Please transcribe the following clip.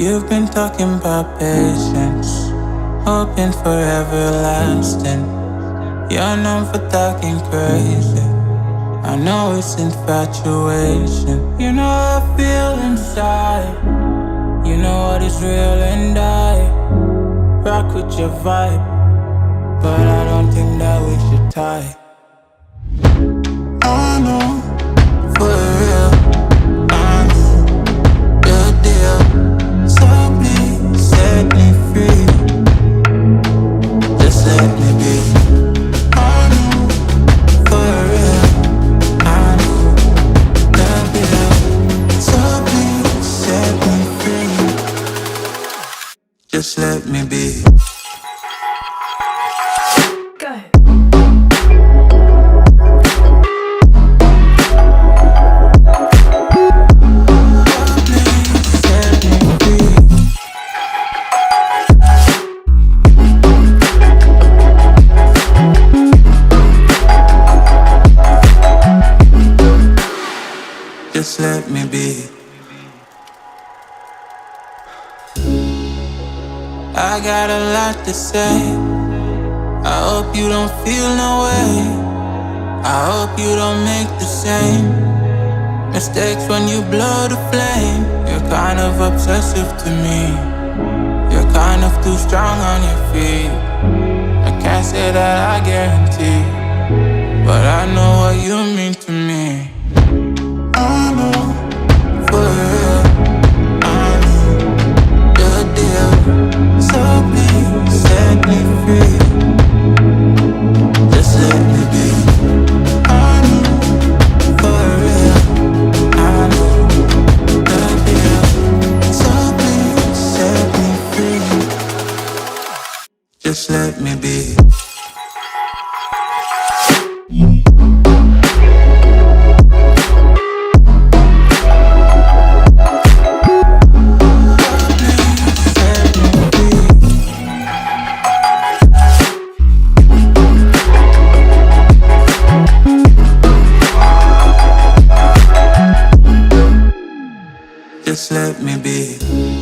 You've been talking about patience, hoping for everlasting. You're known for talking crazy. I know it's infatuation. You know how I feel inside. You know what is real and I rock with your vibe, but I don't think that we should tie. I know, for real, I know, real deal. So please set me free. Just let me be. I know, for real, I know, real deal. So please set me free. Just let me be. Just let me be. I got a lot to say. I hope you don't feel no way. I hope you don't make the same mistakes when you blow the flame. You're kind of obsessive to me. You're kind of too strong on your feet. I can't say that I guarantee, but I know what you mean to me. I know, for real, I know, your deal. So please set me free. Just let me be. I know, for real, I know, your deal. So please set me free. Just let me be. Just let me be.